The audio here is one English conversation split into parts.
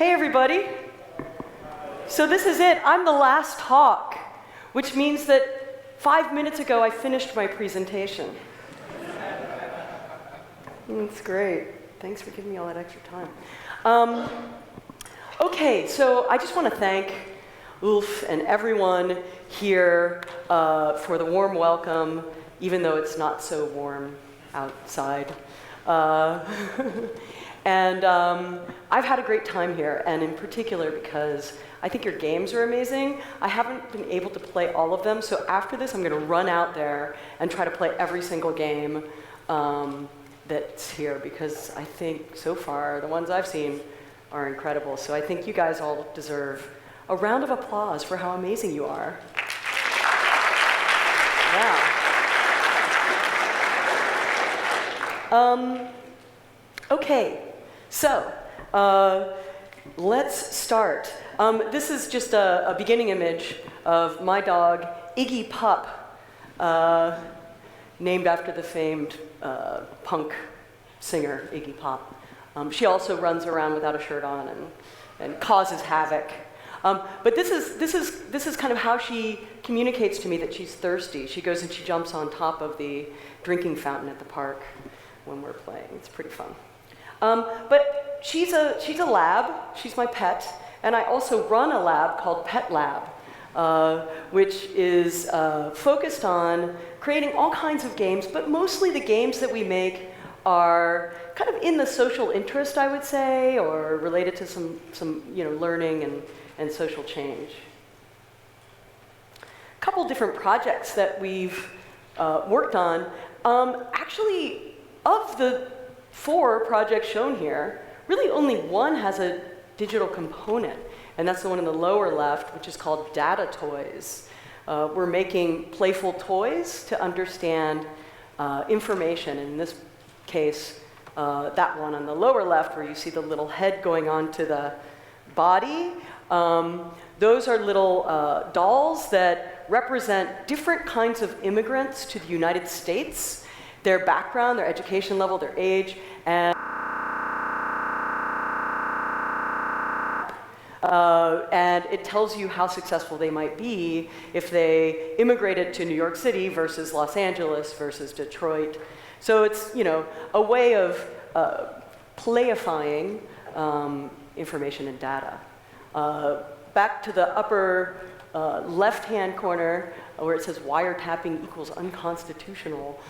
Hey everybody. So this is it. I'm the last talk, which means that 5 minutes ago I finished my presentation. That's great. Thanks for giving me all that extra time. Okay, so I just want to thank Ulf and everyone here for the warm welcome, even though it's not so warm outside. And I've had a great time here, and in particular because I think your games are amazing. I haven't been able to play all of them, so after this I'm going to run out there and try to play every single game that's here, because I think so far the ones I've seen are incredible. So I think you guys all deserve a round of applause for how amazing you are. Yeah. Okay, so let's start. This is just a beginning image of my dog, Iggy Pop, named after the famed punk singer, Iggy Pop. She also runs around without a shirt on and causes havoc. But this is kind of how she communicates to me that she's thirsty. She goes and she jumps on top of the drinking fountain at the park when we're playing. It's pretty fun. But she's a lab. She's my pet, and I also run a lab called Pet Lab, which is focused on creating all kinds of games. But mostly the games that we make are kind of in the social interest, I would say, or related to some learning and social change. A couple different projects that we've worked on. Actually, of the 4 projects shown here, really only one has a digital component, and that's the one in the lower left, which is called Data Toys. We're making playful toys to understand information. In this case, that one on the lower left, where you see the little head going on to the body, those are little dolls that represent different kinds of immigrants to the United States, their background, their education level, their age, and it tells you how successful they might be if they immigrated to New York City versus Los Angeles versus Detroit. So it's, a way of playifying information and data. Back to the upper left-hand corner, where it says wiretapping equals unconstitutional.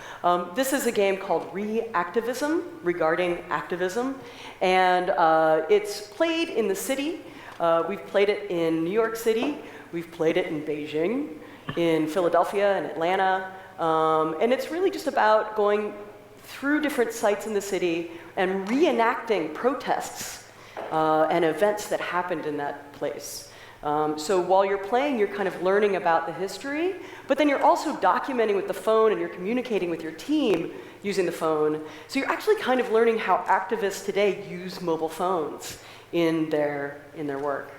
This is a game called Activism, regarding activism, and it's played in the city. We've played it in New York City, we've played it in Beijing, in Philadelphia and Atlanta, and it's really just about going through different sites in the city and reenacting protests and events that happened in that place. So while you're playing, you're kind of learning about the history, but then you're also documenting with the phone and you're communicating with your team using the phone. So you're actually kind of learning how activists today use mobile phones in their work.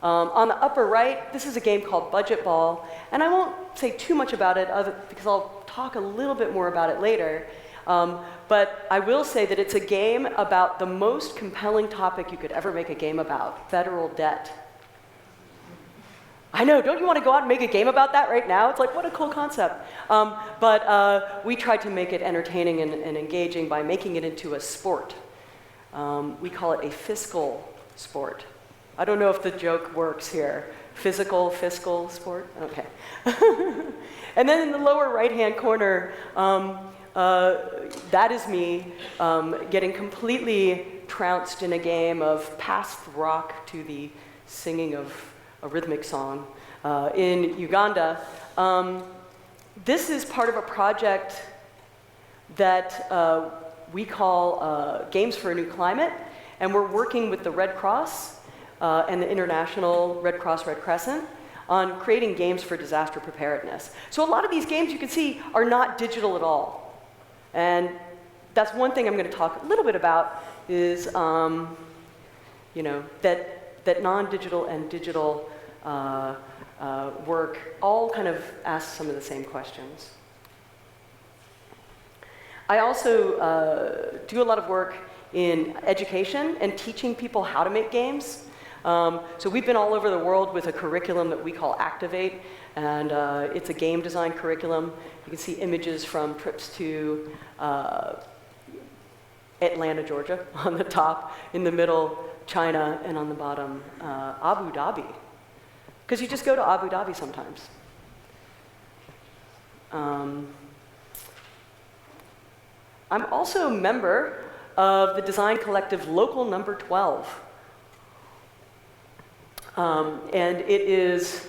On the upper right, this is a game called Budget Ball, and I won't say too much about it because I'll talk a little bit more about it later. But I will say that it's a game about the most compelling topic you could ever make a game about: federal debt. I know, don't you want to go out and make a game about that right now? It's like, what a cool concept. But we tried to make it entertaining and engaging by making it into a sport. We call it a fiscal sport. I don't know if the joke works here. Fiscal sport? Okay. And then in the lower right-hand corner, that is me getting completely trounced in a game of pass the rock to the singing of a rhythmic song in Uganda. This is part of a project that we call Games for a New Climate, and we're working with the Red Cross and the International Red Cross Red Crescent on creating games for disaster preparedness. So a lot of these games, you can see, are not digital at all. And that's one thing I'm going to talk a little bit about is that non-digital and digital work all kind of ask some of the same questions. I also do a lot of work in education and teaching people how to make games. So we've been all over the world with a curriculum that we call Activate, and it's a game design curriculum. You can see images from trips to Atlanta, Georgia on the top, in the middle, China, and on the bottom, Abu Dhabi. Because you just go to Abu Dhabi sometimes. I'm also a member of the design collective Local Number 12. And it is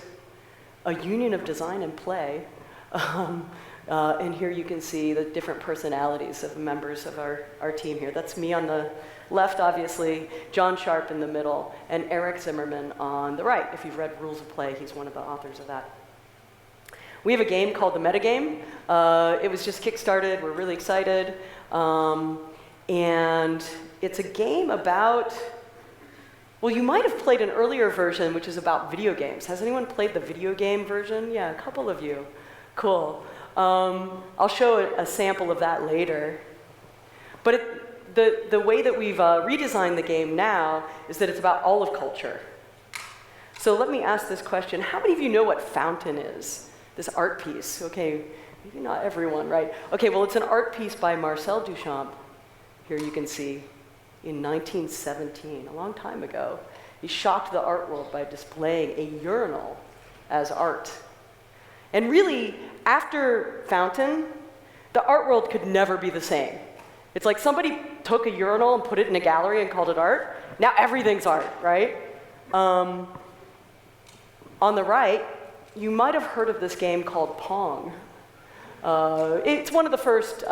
a union of design and play. And here you can see the different personalities of the members of our team here. That's me on the left, obviously, John Sharp in the middle, and Eric Zimmerman on the right. If you've read Rules of Play, he's one of the authors of that. We have a game called the Metagame. It was just kickstarted. We're really excited. And it's a game about, well, you might have played an earlier version, which is about video games. Has anyone played the video game version? Yeah, a couple of you. Cool. I'll show a sample of that later. But the way that we've redesigned the game now is that it's about all of culture. So let me ask this question. How many of you know what Fountain is? This art piece. Okay, maybe not everyone, right? Okay, well, it's an art piece by Marcel Duchamp. Here you can see in 1917, a long time ago. He shocked the art world by displaying a urinal as art. And really, after Fountain, the art world could never be the same. It's like somebody took a urinal and put it in a gallery and called it art. Now everything's art, right? On the right, you might have heard of this game called Pong. It's one of the first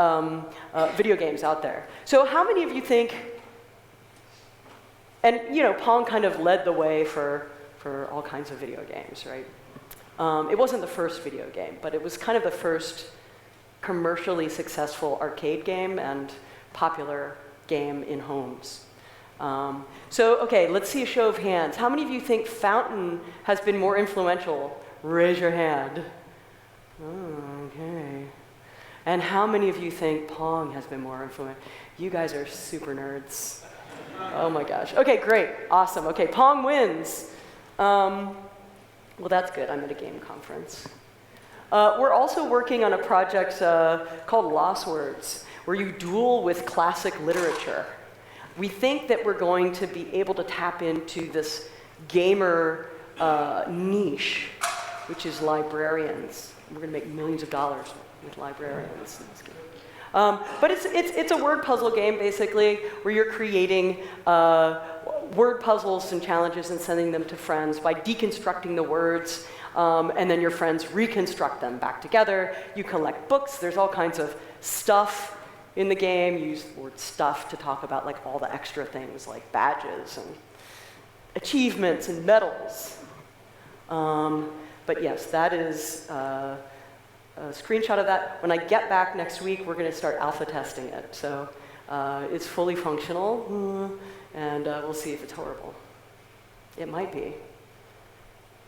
video games out there. So how many of you think, and you know, Pong kind of led the way for all kinds of video games, right? It wasn't the first video game, but it was kind of the first commercially successful arcade game and popular game in homes. So, okay, let's see a show of hands. How many of you think Fountain has been more influential? Raise your hand. Oh, okay. And how many of you think Pong has been more influential? You guys are super nerds. Oh my gosh. Okay, great. Awesome. Okay, Pong wins. Well, that's good. I'm at a game conference. We're also working on a project called Lost Words, where you duel with classic literature. We think that we're going to be able to tap into this gamer niche, which is librarians. We're going to make millions of dollars with librarians in this game. But it's a word puzzle game, basically, where you're creating word puzzles and challenges and sending them to friends by deconstructing the words, and then your friends reconstruct them back together. You collect books. There's all kinds of stuff in the game. You use the word stuff to talk about like all the extra things like badges and achievements and medals. But yes, that is a screenshot of that. When I get back next week, we're going to start alpha testing it. So it's fully functional, and we'll see if it's horrible. It might be.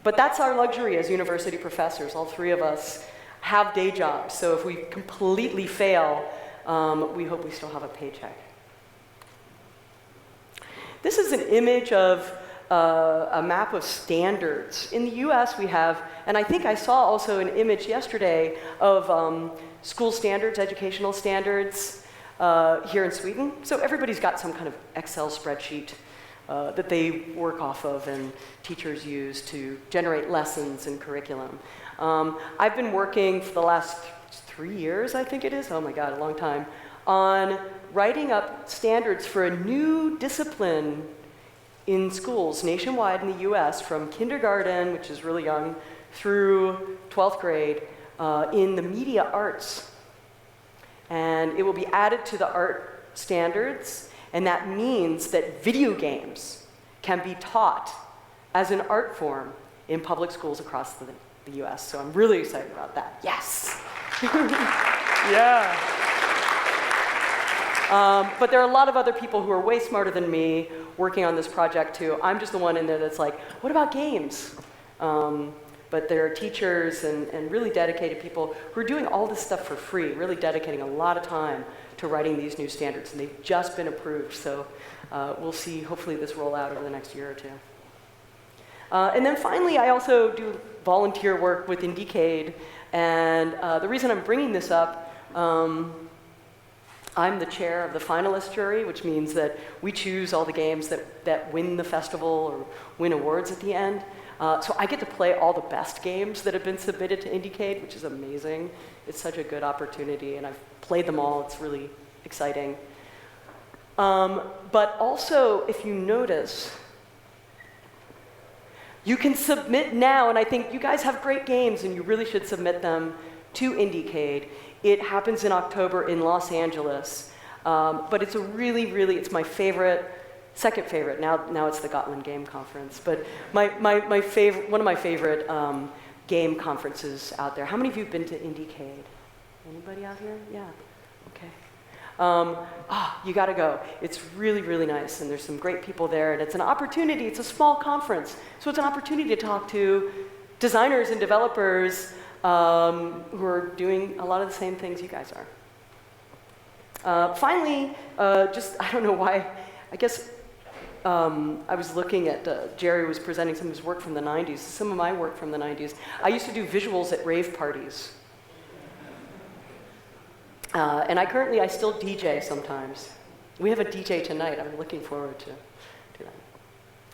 But that's our luxury as university professors. All three of us have day jobs. So if we completely fail, we hope we still have a paycheck. This is an image of a map of standards. In the US we have, and I think I saw also an image yesterday of school standards, educational standards here in Sweden. So everybody's got some kind of Excel spreadsheet that they work off of and teachers use to generate lessons and curriculum. I've been working for the last 3 years, I think it is, oh my God, a long time, on writing up standards for a new discipline in schools nationwide in the US, from kindergarten, which is really young, through 12th grade, in the media arts. And it will be added to the art standards, and that means that video games can be taught as an art form in public schools across the US. So I'm really excited about that. Yes! Yeah. But there are a lot of other people who are way smarter than me working on this project too. I'm just the one in there that's like, what about games? But there are teachers and really dedicated people who are doing all this stuff for free, really dedicating a lot of time to to writing these new standards, and they've just been approved. So we'll see, hopefully, this roll out over the next year or two. And then finally, I also do volunteer work with IndieCade, and the reason I'm bringing this up, I'm the chair of the finalist jury, which means that we choose all the games that win the festival or win awards at the end. So I get to play all the best games that have been submitted to IndieCade, which is amazing. It's such a good opportunity, and I've played them all. It's really exciting. But also, if you notice, you can submit now, and I think you guys have great games, and you really should submit them to IndieCade. It happens in October in Los Angeles, but it's a really, really, it's my favorite, second favorite. Now it's the Gotland Game Conference, but my favorite, one of my favorite game conferences out there. How many of you have been to IndieCade? Anybody out here? Yeah. Okay. You got to go. It's really, really nice, and there's some great people there, and it's an opportunity. It's a small conference, so it's an opportunity to talk to designers and developers who are doing a lot of the same things you guys are. Finally, I don't know why, I guess I was looking at, Jerry was presenting some of his work from the 90s, some of my work from the 90s. I used to do visuals at rave parties. And I still DJ sometimes. We have a DJ tonight. I'm looking forward to that.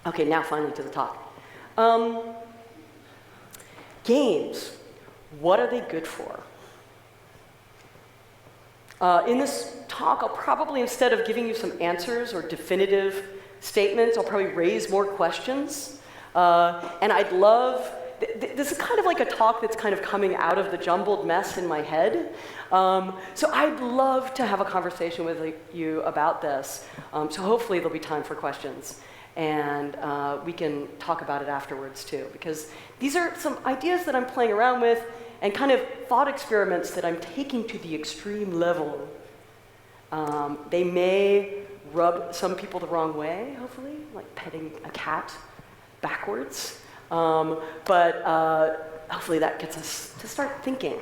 Okay, now finally to the talk. Games. What are they good for? In this talk, I'll probably, instead of giving you some answers or definitive statements, I'll probably raise more questions. And I'd love, this is kind of like a talk that's kind of coming out of the jumbled mess in my head. So I'd love to have a conversation with you about this. So hopefully there'll be time for questions. And we can talk about it afterwards too, because these are some ideas that I'm playing around with and kind of thought experiments that I'm taking to the extreme level. They may rub some people the wrong way, hopefully, like petting a cat backwards. But hopefully that gets us to start thinking.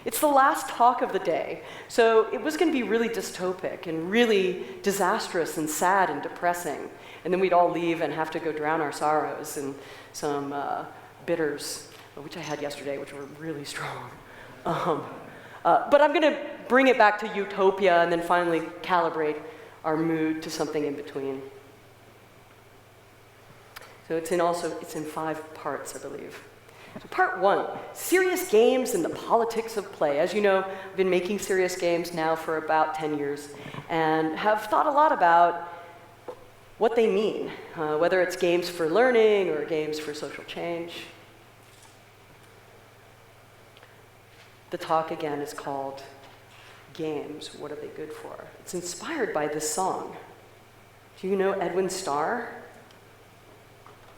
It's the last talk of the day, so it was going to be really dystopic and really disastrous and sad and depressing. And then we'd all leave and have to go drown our sorrows in some bitters, which I had yesterday, which were really strong. But I'm going to bring it back to utopia and then finally calibrate our mood to something in between. So it's in 5 parts, I believe. So part 1, serious games and the politics of play. As you know, I've been making serious games now for about 10 years and have thought a lot about what they mean, whether it's games for learning or games for social change. The talk, again, is called Games, What Are They Good For? It's inspired by this song. Do you know Edwin Starr?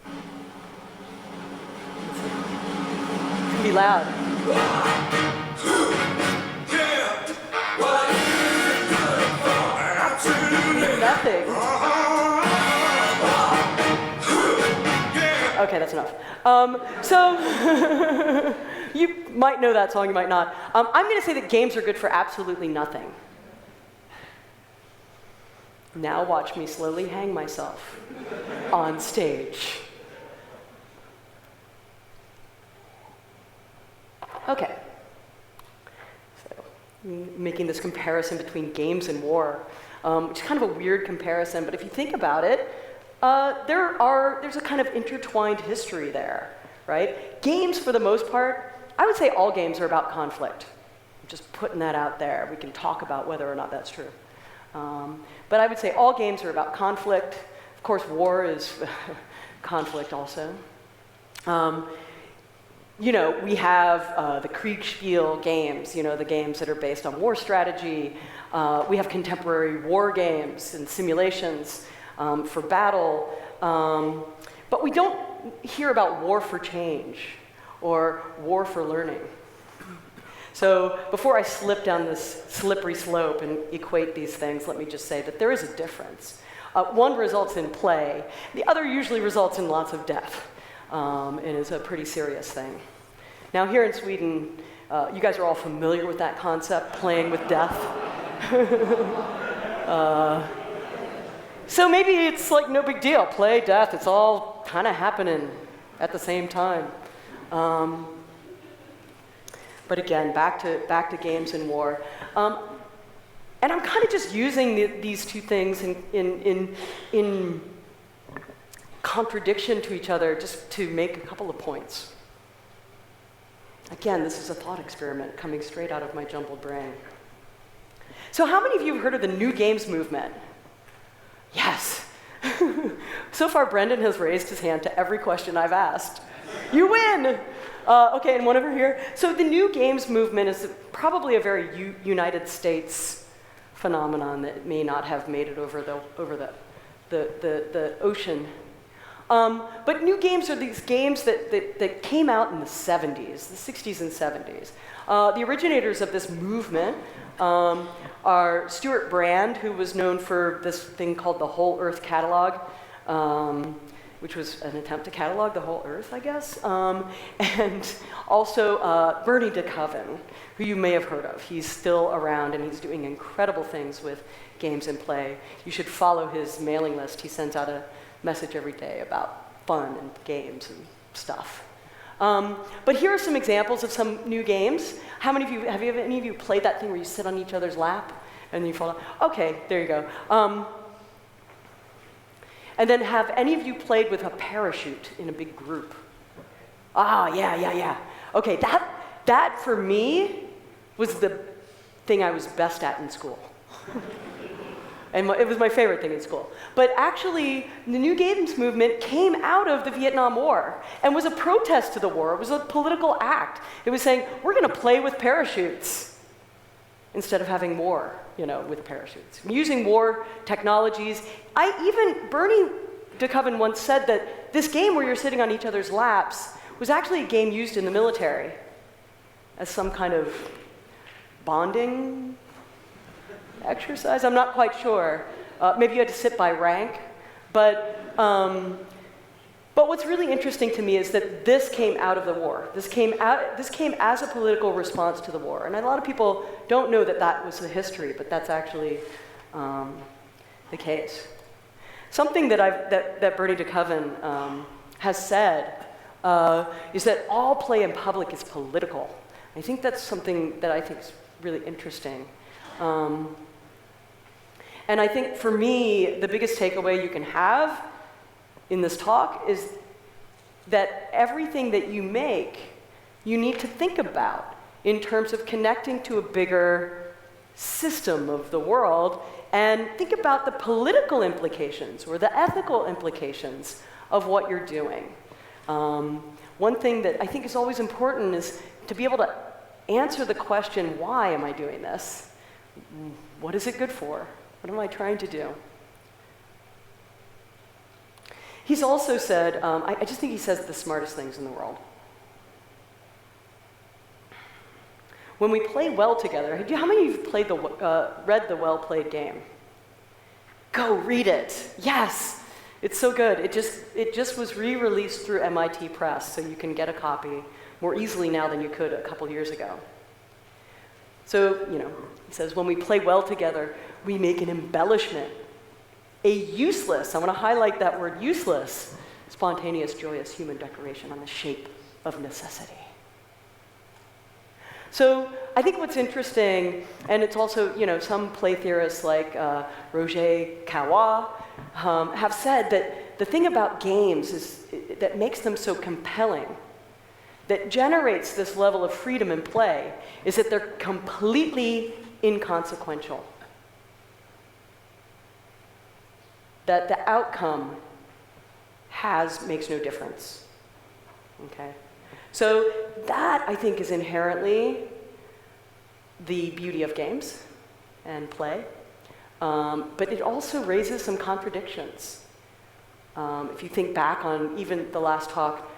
It's gonna be loud. Nothing. Okay, that's enough. So you might know that song, you might not. I'm going to say that games are good for absolutely nothing. Now watch me slowly hang myself on stage. Okay. So, making this comparison between games and war, which is kind of a weird comparison, but if you think about it, there's a kind of intertwined history there, right? Games, for the most part, I would say all games are about conflict. I'm just putting that out there. We can talk about whether or not that's true. But I would say all games are about conflict. Of course, war is conflict also. We have the Kriegspiel games, the games that are based on war strategy. We have contemporary war games and simulations for battle. But we don't hear about war for change or war for learning. So before I slip down this slippery slope and equate these things, let me just say that there is a difference. One results in play. The other usually results in lots of death. And is a pretty serious thing. Now here in Sweden, You guys are all familiar with that concept, playing with death. So maybe it's like no big deal, play, death, it's all kind of happening at the same time. But again, back to games and war. And I'm kind of just using these two things in contradiction to each other just to make a couple of points. Again, this is a thought experiment coming straight out of my jumbled brain. So how many of you have heard of the New Games movement? Yes. So far, Brendan has raised his hand to every question I've asked. You win! Okay, and one over here. So the New Games movement is probably a very United States phenomenon that may not have made it over the ocean. But new games are these games that came out in the 70s, the 60s and 70s. The originators of this movement are Stuart Brand, who was known for this thing called the Whole Earth Catalog, which was an attempt to catalog the whole Earth, I guess. And also Bernie DeCoven, who you may have heard of. He's still around, and he's doing incredible things with games and play. You should follow his mailing list. He sends out a message every day about fun and games and stuff. But here are some examples of some new games. How many of you, have any of you played that thing where you sit on each other's lap and then you fall down? Okay, there you go. And then have any of you played with a parachute in a big group? Ah, yeah. Okay, that for me was the thing I was best at in school. And it was my favorite thing in school. But actually, the New Games movement came out of the Vietnam War and was a protest to the war. It was a political act. It was saying, we're going to play with parachutes instead of having war, with parachutes. Using war technologies. Bernie DeCoven once said that this game where you're sitting on each other's laps was actually a game used in the military as some kind of bonding exercise. I'm not quite sure. Maybe you had to sit by rank. But what's really interesting to me is that this came out of the war. This came as a political response to the war. And a lot of people don't know that was the history, but that's actually the case. Something that Bernie DeCoven has said is that all play in public is political. I think that's something that I think is really interesting. And I think for me, the biggest takeaway you can have in this talk is that everything that you make, you need to think about in terms of connecting to a bigger system of the world, and think about the political implications or the ethical implications of what you're doing. One thing that I think is always important is to be able to answer the question, why am I doing this? What is it good for? What am I trying to do? He's also said, I just think he says the smartest things in the world. When we play well together, how many of you read the Well-Played Game? Go read it. Yes, it's so good. It just was re-released through MIT Press, so you can get a copy more easily now than you could a couple years ago. So, he says, when we play well together, we make an embellishment, a useless, I want to highlight that word, useless, spontaneous, joyous human decoration on the shape of necessity. So I think what's interesting, and it's also, some play theorists like Roger Caillois have said that the thing about games that makes them so compelling, that generates this level of freedom in play, is that they're completely inconsequential. That the outcome makes no difference. Okay? So that, I think, is inherently the beauty of games and play. But it also raises some contradictions. If you think back on even the last talk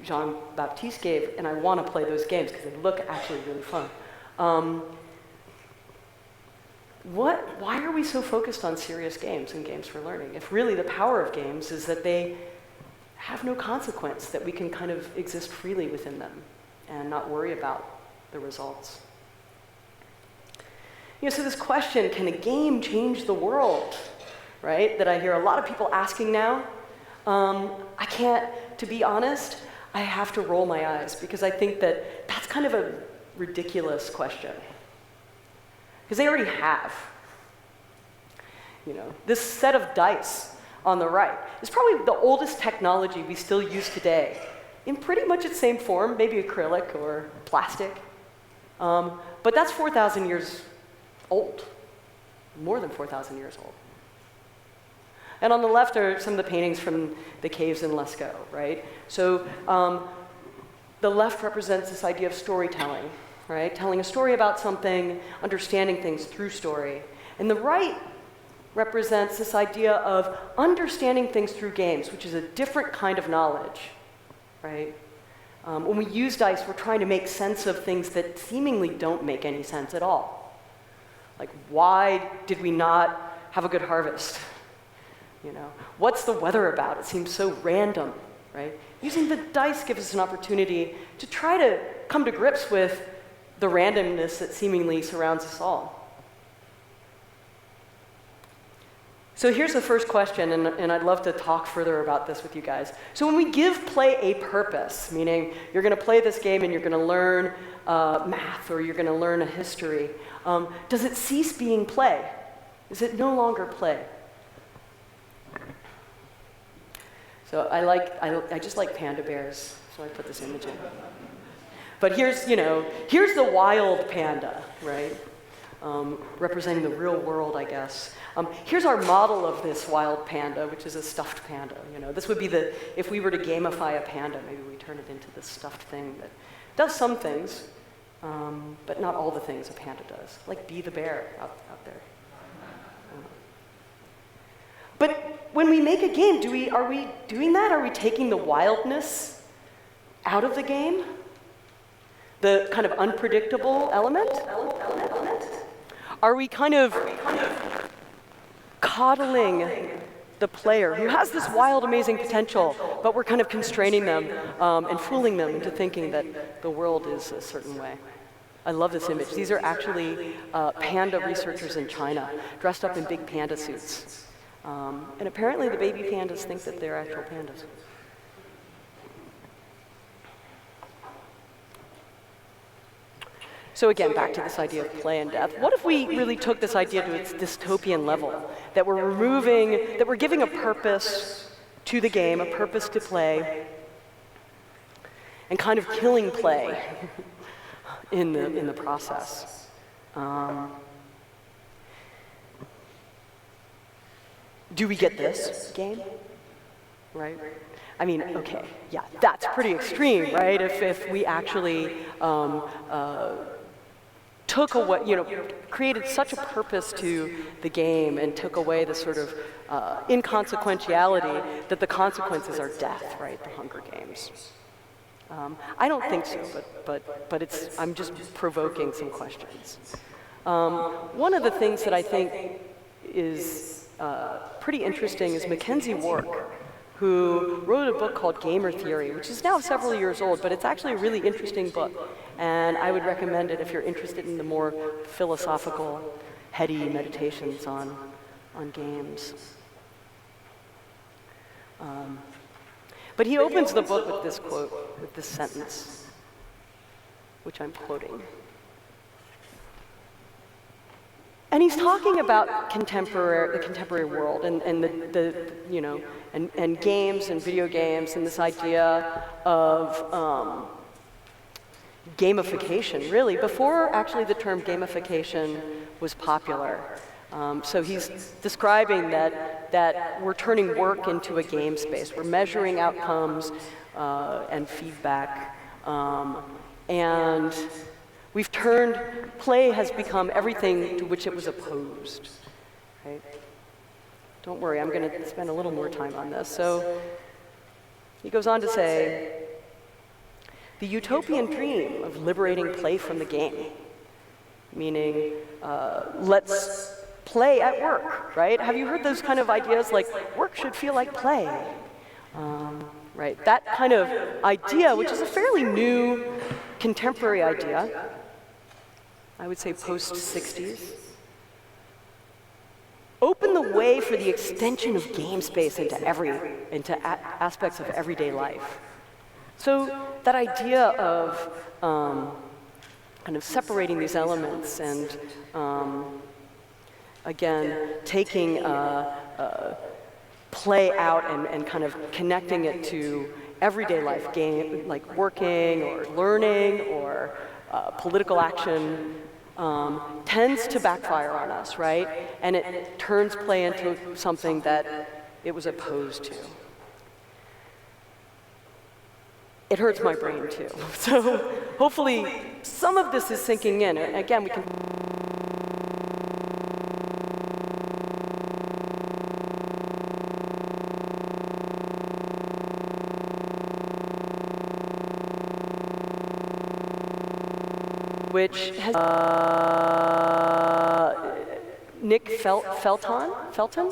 Jean-Baptiste gave, and I want to play those games because they look actually really fun. Why are we so focused on serious games and games for learning? If really the power of games is that they have no consequence, that we can kind of exist freely within them. and not worry about the results. So this question, can a game change the world, right, that I hear a lot of people asking now, I can't, to be honest, I have to roll my eyes, because I think that that's kind of a ridiculous question. Because they already have. This set of dice on the right is probably the oldest technology we still use today, in pretty much its same form, maybe acrylic or plastic. But that's 4,000 years old, more than 4,000 years old. And on the left are some of the paintings from the caves in Lascaux, right? So the left represents this idea of storytelling, right? Telling a story about something, understanding things through story. And the right represents this idea of understanding things through games, which is a different kind of knowledge, right? When we use dice, we're trying to make sense of things that seemingly don't make any sense at all. Like, why did we not have a good harvest? What's the weather about? It seems so random, right? Using the dice gives us an opportunity to try to come to grips with the randomness that seemingly surrounds us all. So here's the first question, and I'd love to talk further about this with you guys. So when we give play a purpose, meaning you're going to play this game and you're going to learn math or you're going to learn a history, does it cease being play? Is it no longer play? So I just like panda bears, so I put this image in. But here's the wild panda, right? Representing the real world, I guess. Here's our model of this wild panda, which is a stuffed panda. This would be if we were to gamify a panda, maybe we turn it into this stuffed thing that does some things, but not all the things a panda does, like be the bear out there. But when we make a game, are we doing that? Are we taking the wildness out of the game? The kind of unpredictable element? Are we kind of coddling the player who has this wild, amazing potential, but we're kind of constraining them and fooling them into thinking that the world is a certain way? I love this image. These are actually panda researchers in China, dressed up in big panda suits. And apparently the baby pandas think that they're actual pandas. So again, back to this idea of play and death. What if we really took this idea to its dystopian level, that we're giving a purpose to the game, a purpose to play, and kind of killing play in the process? Do we get this game? Right? I mean, okay, yeah, that's pretty extreme, right? If we actually took away, created such a purpose to the game and took away the sort of inconsequentiality that the consequences are death, right? The Hunger Games. I don't think so, but I'm just provoking some questions. One of the things that I think is pretty interesting is Mackenzie Wark, who wrote a book called Gamer Theory, which is now several years old, but it's actually a really interesting book. And I would recommend it if you're interested in the more philosophical, heady meditations on games. But he opens the book with this quote, with this sentence, which I'm quoting. And he's talking about the contemporary world and and games and video games and this idea of gamification, really, before actually the term gamification was popular. So he's describing that we're turning work into a game space. We're measuring outcomes and feedback, and we've turned, play has become everything to which it was opposed, right? Don't worry, I'm going to spend a little more time on this. So he goes on to say, the utopian dream of liberating play from the game, meaning let's play at work, right? Have you heard those kind of ideas like work should feel like play? Right, that kind of idea, which is a fairly new contemporary idea, I would say post-60s, opened the way for the extension of game space into aspects of everyday life. So that idea of kind of separating these elements and, again, taking play out and kind of connecting it to everyday life, game, like working or learning or political action, tends to backfire on us, right? And it turns play into something that it was opposed to. It hurts my brain too. So hopefully some of this is sinking in. And again, we can which has Nick Felton?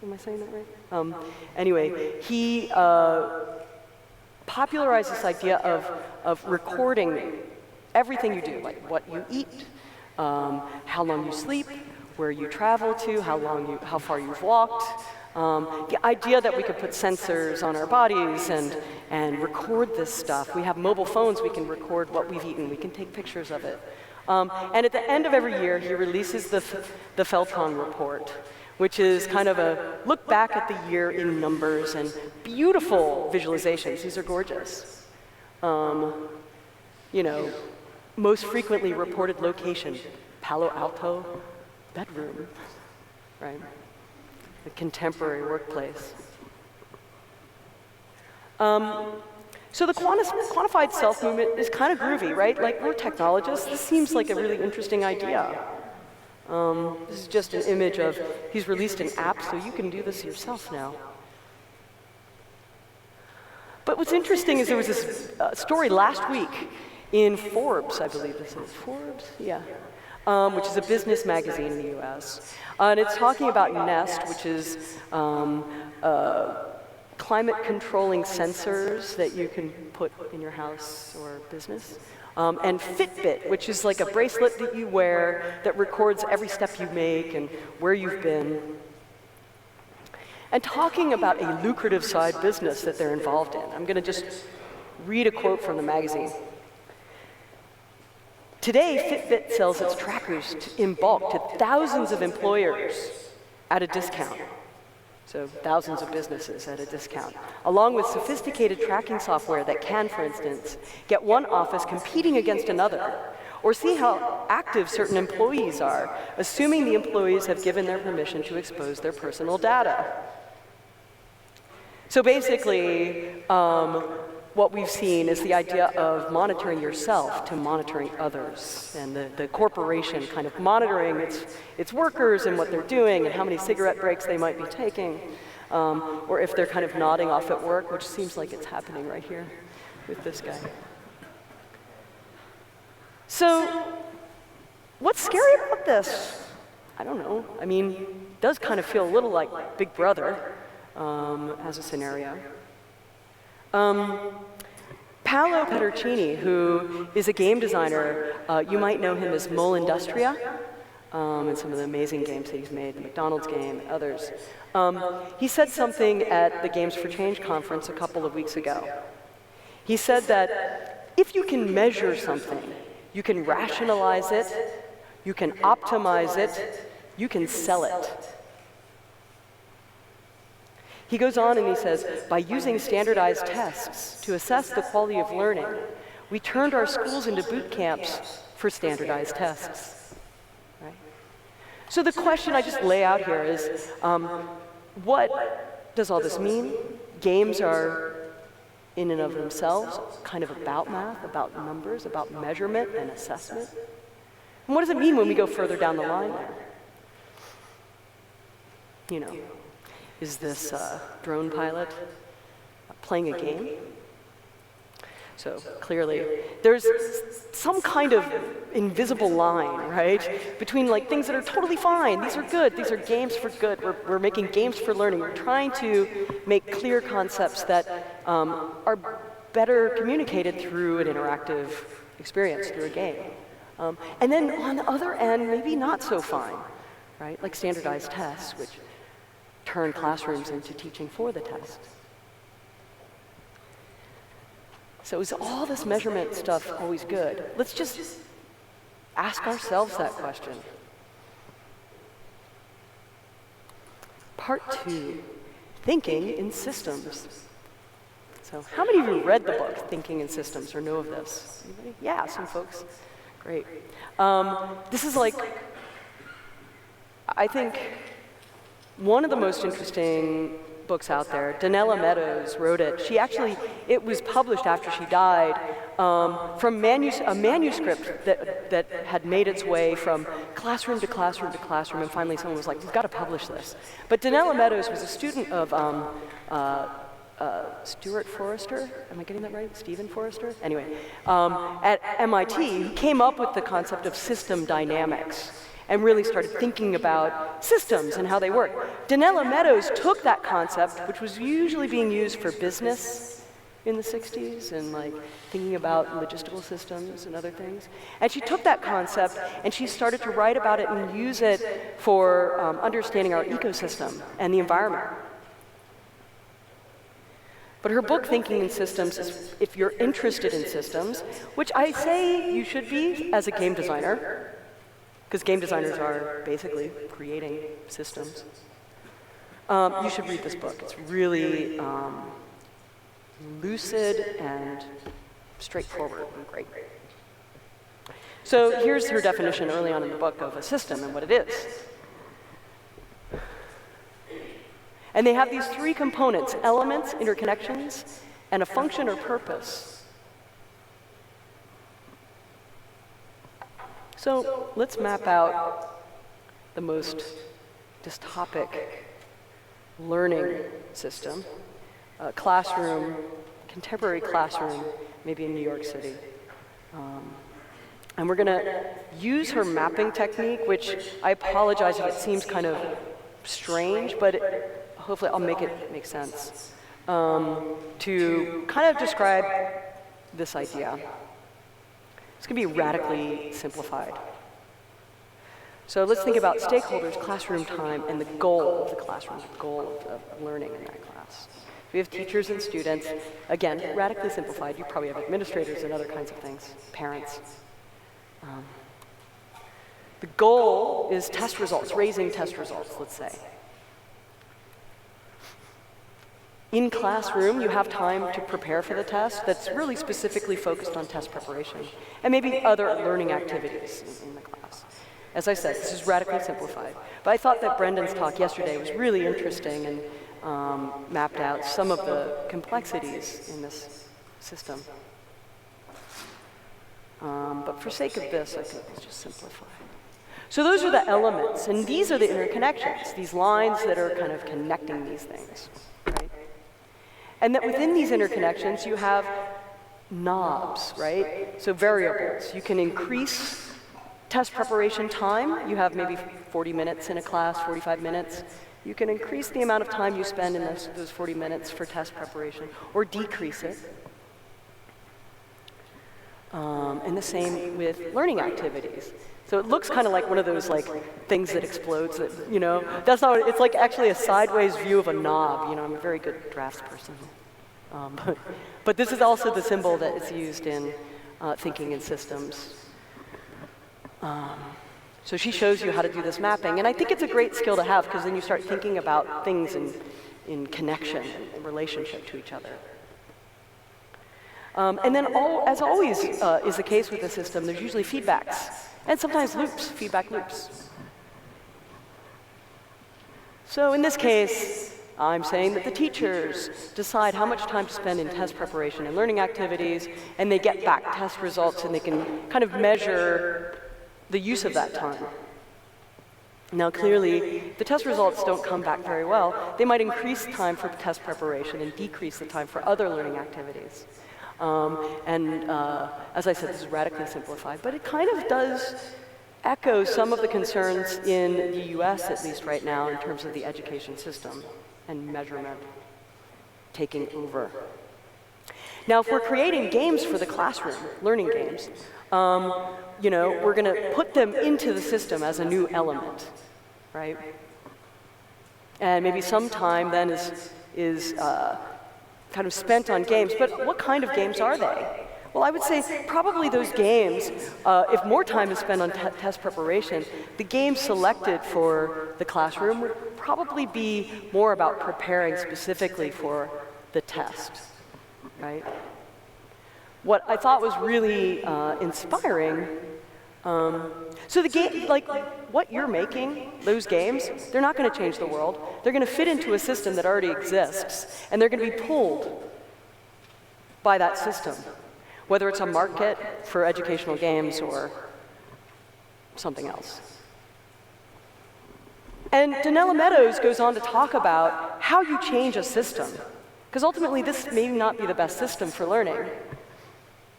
Am I saying that right? Anyway, he popularized this idea of recording everything you do, like what you eat, how long you sleep, where you travel to, how far you've walked. The idea that we could put sensors on our bodies and record this stuff. We have mobile phones, we can record what we've eaten, we can take pictures of it. And at the end of every year, he releases the Felton report, which is kind of a look back at the year in numbers and beautiful visualizations. These are gorgeous. You know, most frequently reported location, Palo Alto bedroom, right? The contemporary workplace. So the quantified self movement is kind of groovy, right? Like, we're technologists. This seems like a really interesting idea. This is just an image of, he's released an app, so you can do this yourself now. But what's interesting is there was this story last week in Forbes, I believe this is. Forbes? Yeah. Which is a business magazine in the US. And it's talking about Nest, which is climate controlling sensors that you can put in your house or business. And Fitbit, which is like a bracelet that you wear that records every step you make and where you've been. And talking about a lucrative side business that they're involved in. I'm going to just read a quote from the magazine. Today, Fitbit sells its trackers in bulk to thousands of employers at a discount. So thousands of businesses at a discount, along with sophisticated tracking software that can, for instance, get one office competing against another, or see how active certain employees are, assuming the employees have given their permission to expose their personal data. So basically, what we've seen is the idea of monitoring yourself to monitoring others, and the corporation kind of monitoring its workers and what they're doing and how many cigarette breaks they might be taking, or if they're kind of nodding off at work, which seems like it's happening right here with this guy. So what's scary about this? I don't know. I mean, it does kind of feel a little like Big Brother as a scenario. Paolo Pedercini, who is a game designer, you might know him as Mole Industria, and some of the amazing games that he's made, the McDonald's game, and others. He said something at the Games for Change conference a couple of weeks ago. He said that if you can measure something, you can rationalize it, you can optimize it, you can sell it. He goes on and he says, by using standardized tests to assess the quality of learning, we turned our schools into boot camps for standardized tests. Right? So the question I just lay out here is, what does all this mean? Games are, in and of themselves, kind of about math, about numbers, about measurement and assessment. And what does it mean when we go further down the line there? You know. Is this drone pilot playing a game? So clearly, there's some kind of invisible line, right? Between like things that are totally fine, these are good, these are games for good, we're making games for learning. We're trying to make clear concepts that are better communicated through an interactive experience, through a game. And then on the other end, maybe not so fine, right? Like standardized tests, which turn classrooms into teaching for the test. So is all this measurement stuff always good? Let's just ask ourselves that question. Part 2, thinking in systems. So how many of you read the book, Thinking in Systems, or know of this? Anybody? Yeah, some folks. Great. This is like, I think, one of the most interesting books out there. Donella Meadows wrote it. It was published after she died from a manuscript that had made its way from classroom to classroom to classroom, and finally someone was like, we've got to publish this. But Donella Meadows was a student of Stuart Forrester, am I getting that right? Stephen Forrester? Anyway, at MIT, who came up with the concept of system dynamics and really started thinking about systems and how they work. Donella Meadows took that concept, which was usually being used for business in the 60s and like thinking about logistical systems and other things. And she took that concept and she started to write about it and use it for understanding our ecosystem and the environment. But her book, Thinking in Systems, is if you're interested in systems, which I say you should be as a game designer, because game designers are basically creating systems. You should read this book. It's really lucid and straightforward and great. So here's her definition early on in the book of a system and what it is. And they have these 3 components: elements, interconnections, and a function or purpose. So let's map out the most dystopic learning system, classroom, contemporary classroom, maybe in New York City. And we're going to use her mapping technique, which I apologize if it seems kind of strange, but hopefully I'll make it make sense, to kind of describe this idea. It's going to be radically simplified. So let's think about stakeholders, classroom time, and the goal of the classroom, the goal of learning in that class. We have teachers and students, again, radically simplified. You probably have administrators and other kinds of things, parents. The goal is test results, raising test results, let's say. In classroom, you have time to prepare for the test that's really specifically focused on test preparation, and maybe other learning activities in the class. As I said, this is radically simplified. But I thought that Brendan's talk yesterday was really interesting and mapped out some of the complexities in this system. But for sake of this, I think let's just simplify. So those are the elements, and these are the interconnections, these lines that are kind of connecting these things, right? And that within these interconnections, you have knobs, right? So variables. You can increase test preparation time. You have maybe 40 minutes in a class, 45 minutes. You can increase the amount of time you spend in those 40 minutes for test preparation, or decrease it. And the same with learning activities. So it looks kind of like one of those like things that explodes. That, you know, that's not. It's like actually a sideways view of a knob. You know, I'm a very good drafts person. But this is also the symbol that is used in thinking in systems. So she shows you how to do this mapping, and I think it's a great skill to have because then you start thinking about things in connection and relationship to each other. And then, as always is the case with the system, there's usually feedbacks. And sometimes loops, feedback loops. So in this case, I'm saying that the teachers decide how much time to spend in test preparation and learning activities, and they get back test results, and they can kind of measure the use of that time. Now clearly, the test results don't come back very well. They might increase time for test preparation and decrease the time for other learning activities. As I said, this is radically simplified, but it kind of does echo some of the concerns in the US, at least right now, in terms of the education system and measurement taking over. Now, if we're creating games for the classroom, learning games, you know, we're going to put them into the system as a new element, right? And maybe some time then is kind of spent on games. But what kind of games are they? Well, I would say probably those games, if more time is spent on test preparation, the games selected for the classroom would probably be more about preparing specifically for the test, right? What I thought was really inspiring, so the game, like what you're making, those games, they're not going to change the world. They're going to fit into a system that already exists, and they're going to be pulled by that system, whether it's a market for educational games or something else. And Donella Meadows goes on to talk about how you change a system, because ultimately this may not be the best system for learning.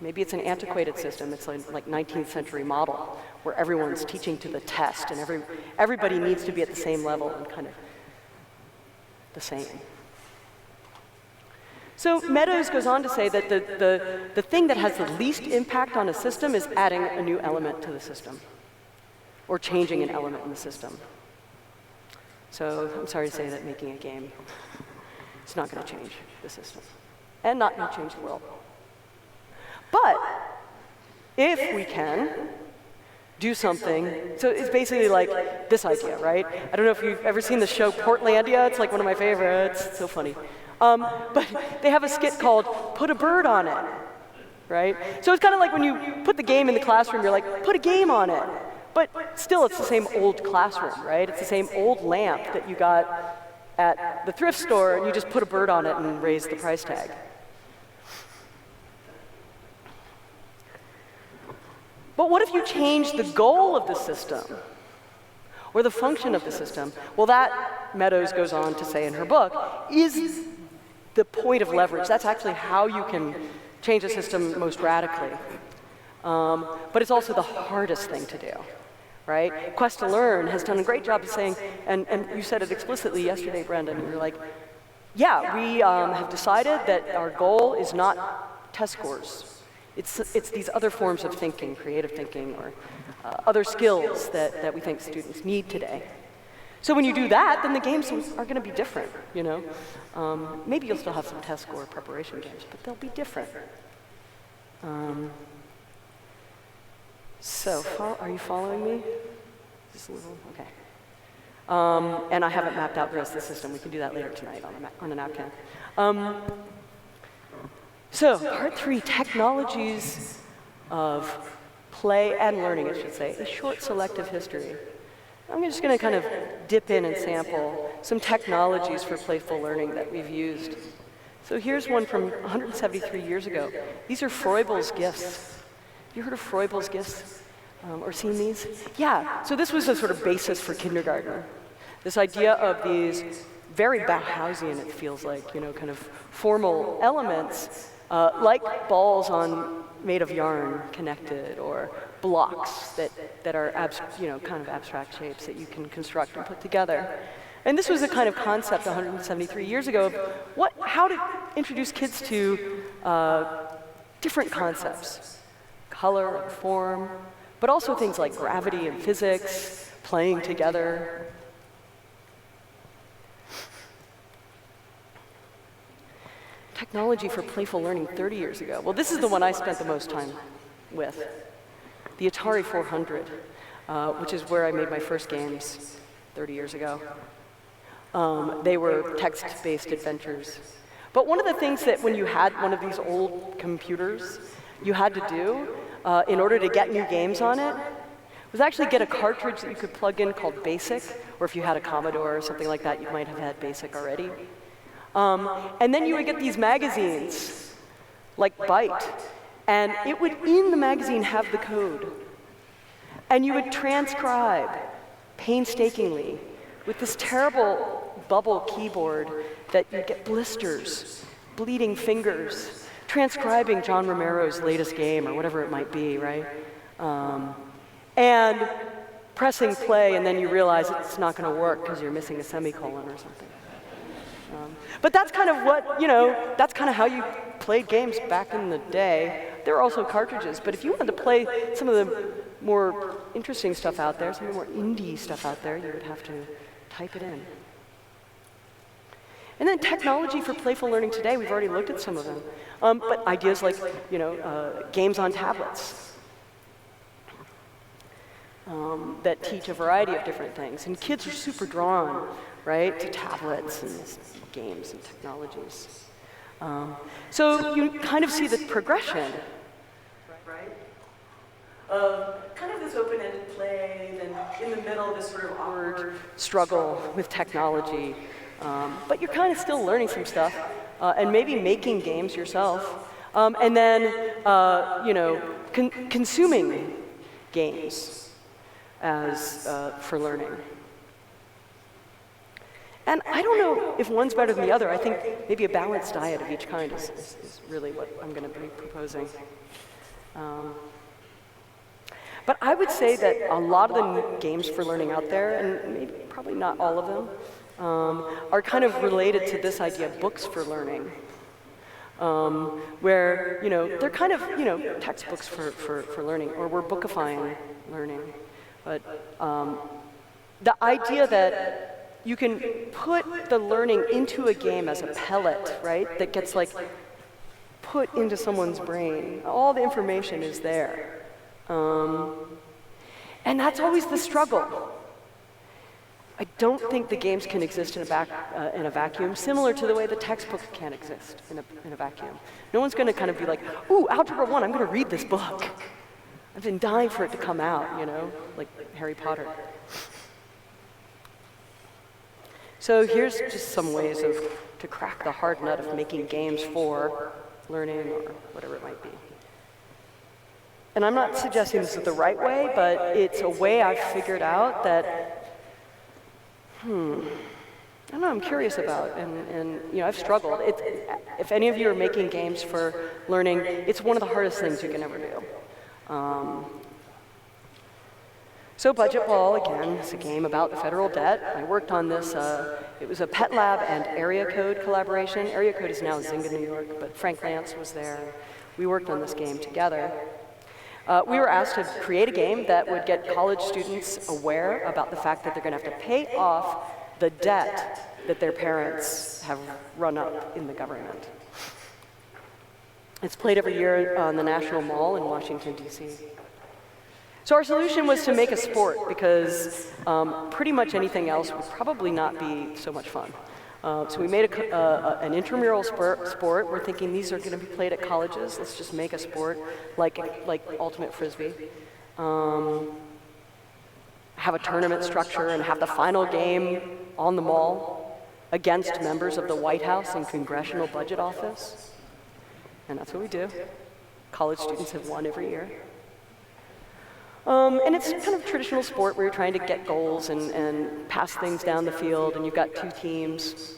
Maybe it's an antiquated system. It's like 19th century model where everyone's teaching to the test and everybody needs to be at the same level and kind of the same. So Meadows goes on to say that the thing that has the least impact on a system is adding a new element to the system or changing an element in the system. So I'm sorry to say that making a game, it's not going to change the system and not going to change the world. But if we can do something, so it's basically like this idea, right? I don't know if you've ever seen the show Portlandia. It's like one of my favorites. It's so funny. But they have a skit called Put a Bird on It, right? So it's kind of like when you put the game in the classroom, you're like, put a game on it. But still, it's the same old classroom, right? It's the same old lamp that you got at the thrift store, and you just put a bird on it and raise the price tag. But what if you change the goal of the system or the function of the system? Well, that, Meadows goes on to say in her book, is the point of leverage. That's actually how you can change a system most radically. But it's also the hardest thing to do, right? Quest to Learn has done a great job of saying, and you said it explicitly yesterday, Brendan, you were like, yeah, we have decided that our goal is not test scores. It's these other forms of thinking, creative thinking, or other skills that we think students need today. So when you do that, then the games are going to be different, you know? Maybe you'll still have some test score preparation games, but they'll be different. So, are you following me? Just a little, okay. And I haven't mapped out the rest of the system. We can do that later tonight on a napkin. So, part 3, technologies of play and learning, I should say, a short selective history. I'm just going to kind of dip in and sample some technologies for playful learning that we've used. So here's one from 173 years ago. These are Freuds gifts. Have you heard of Freuds gifts or seen these? Yeah, so this was a sort of basis for kindergarten. This idea of these very Bauhausian, it feels like, you know, kind of formal elements, like balls made of yarn connected, or blocks that are kind of abstract shapes that you can construct and put together. And this was a kind of concept 173 years ago of how to introduce kids to different concepts, color and form, but also things like gravity and physics, playing together. Technology for playful learning 30 years ago. Well, this is the one I spent the most time with. The Atari 400, which is where I made my first games 30 years ago. They were text-based adventures. But one of the things that when you had one of these old computers, you had to do in order to get new games on it, was actually get a cartridge that you could plug in called BASIC, or if you had a Commodore or something like that, you might have had BASIC already. And then you would get these magazines, like Byte, and it would, in the magazine, have the code. And you would transcribe painstakingly with this terrible bubble keyboard that you'd get blisters, bleeding fingers, transcribing John Romero's latest game, or whatever it might be, right? And pressing play, and then you realize it's not going to work because you're missing a semicolon or something. But that's kind of what, that's kind of how you played games back in the day. There were also cartridges, but if you wanted to play some of the more interesting stuff out there, some of the more indie stuff out there, you would have to type it in. And then technology for playful learning today, we've already looked at some of them. But ideas like, games on tablets that teach a variety of different things. And kids are super drawn, right, to tablets and games and technologies. So you kind of see the progression, right? Kind of this open-ended play, then in the middle, this sort of awkward struggle with technology. But you're kind of still learning some stuff, and maybe making games yourself, and then consuming games as for learning. And I don't know if one's better than the other. I think maybe a balanced diet of each kind is really what I'm going to be proposing. But I would say that a lot of the games for learning out there, and maybe probably not all of them, are kind of related to this idea of books for learning, where they're kind of textbooks for learning, or we're bookifying learning. But the idea that you can put the learning into a game as a pellet, right, that gets put into someone's brain. All the information is there. And that's always the struggle. I don't think the games can exist in a vacuum, similar to the way the textbook can't exist in a vacuum. No one's going to kind of be like, ooh, Algebra 1, I'm going to read this book. I've been dying for it to come out, like Harry Potter. So here's just some ways to crack the hard nut of making games for learning or whatever it might be. And I'm not suggesting this is the right way, but it's a way I've figured out that, I don't know, I'm curious about, and I've struggled. If any of you are making games for learning, it's one of the hardest things you can ever do. So Budget Ball, again, is a game about the federal debt. I worked on this. It was a Pet Lab and Area Code collaboration. Area Code is now Zynga, New York, but Frank Lance was there. We worked on this game together. We were asked to create a game that would get college students aware about the fact that they're going to have to pay off the debt that their parents have run up in the government. It's played every year on the National Mall in Washington, D.C. So our solution was to make a sport, because pretty much anything else would probably not be so much fun. So we made an intramural sport. We're thinking these are going to be played at colleges. Let's just make a sport like Ultimate Frisbee. Have a tournament structure and have the final game on the mall against members of the White House and Congressional Budget Office. And that's what we do. College students have won every year. And it's kind of a traditional sport where you're trying to get goals and pass things down the field, and you've got two teams.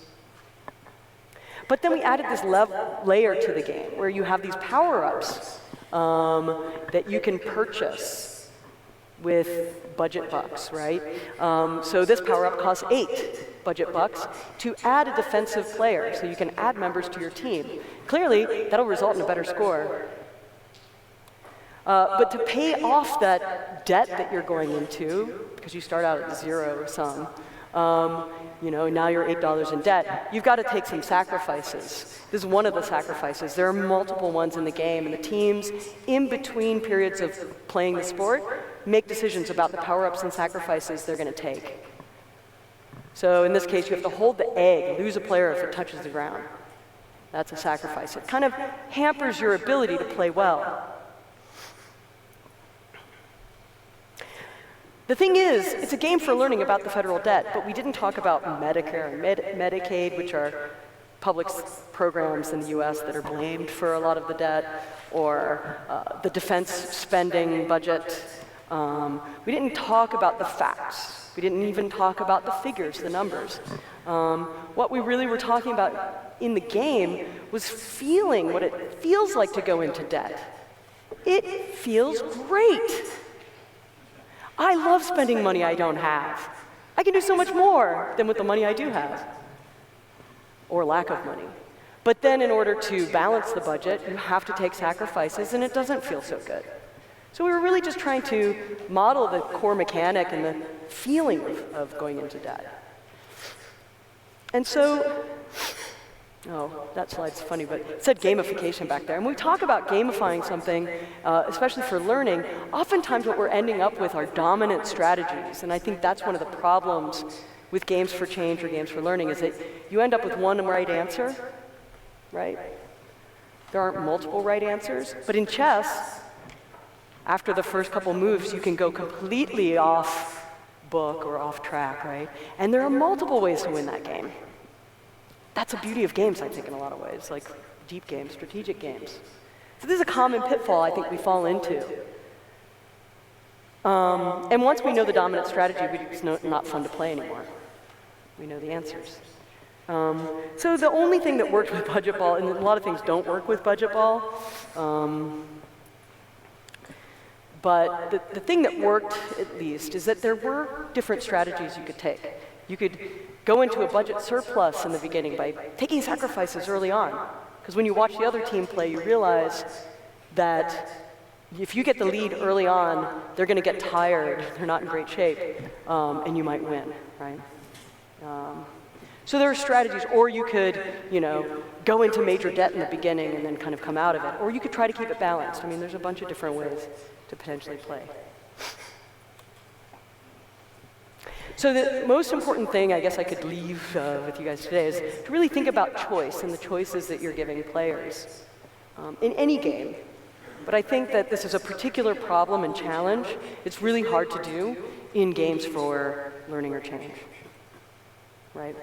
But then we added this layer to the game where you have these power-ups that you can purchase with budget bucks, right? So this power-up costs 8 budget bucks to add a defensive player, so you can add members to your team. Clearly, that'll result in a better score. But to pay off that debt that you're going into, because you start out at zero sum, now you're $8 in debt, you've got to take some sacrifices. This is one of the sacrifices. There are multiple ones in the game, and the teams, in between periods of playing the sport, make decisions about the power-ups and sacrifices they're going to take. So in this case, you have to hold the egg, lose a player if it touches the ground. That's a sacrifice. It kind of hampers your ability to play well. The thing is, it's a game for learning about the federal debt, but we didn't talk about Medicare and Medicaid, which are public programs in the US that are blamed for a lot of the debt, or the defense spending budget. We didn't talk about the facts. We didn't even talk about the figures, the numbers. What we really were talking about in the game was feeling what it feels like to go into debt. It feels great. I love spending money I don't have. I can do so much more than with the money I do have, or lack of money. But then in order to balance the budget, you have to take sacrifices, and it doesn't feel so good. So we were really just trying to model the core mechanic and the feeling of going into debt. And so, oh, that slide's funny, but it said gamification back there. And when we talk about gamifying something, especially for learning, oftentimes what we're ending up with are dominant strategies. And I think that's one of the problems with games for change or games for learning, is that you end up with one right answer, right? There aren't multiple right answers. But in chess, after the first couple moves, you can go completely off book or off track, right? And there are multiple ways to win that game. That's the beauty of games, I think, in a lot of ways, like deep games, strategic games. So this is a common pitfall I think we fall into. And once we know the dominant strategy, it's not fun to play anymore. We know the answers. So the only thing that worked with budget ball, and a lot of things don't work with budget ball, but the thing that worked, at least, is that there were different strategies you could take. You could go into a budget surplus in the beginning by taking sacrifices early on. Because when you watch the other team play, you realize that if you get the lead early on, they're going to get tired, they're not in great shape, and you might win, right? So there are strategies, or you could, go into major debt in the beginning and then kind of come out of it. Or you could try to keep it balanced. I mean, there's a bunch of different ways to potentially play. So the most important thing I guess I could leave with you guys today is to really think about choice and the choices that you're giving players in any game. But I think that this is a particular problem and challenge. It's really hard to do in games for learning or change, right?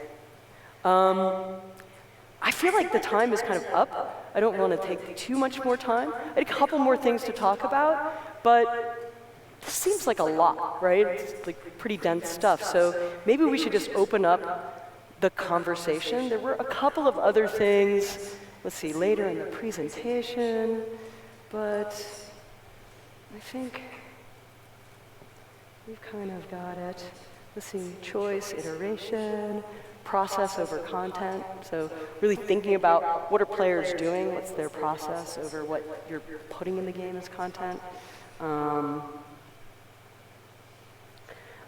I feel like the time is kind of up. I don't want to take too much more time. I had a couple more things to talk about, but this seems like a lot, right? It's like pretty dense stuff. So maybe we should just open up the conversation. There were a couple of other things, let's see, later in the presentation, but I think we've kind of got it. Let's see, choice, iteration, process over content. So really thinking about what are players doing, what's their process over what you're putting in the game as content.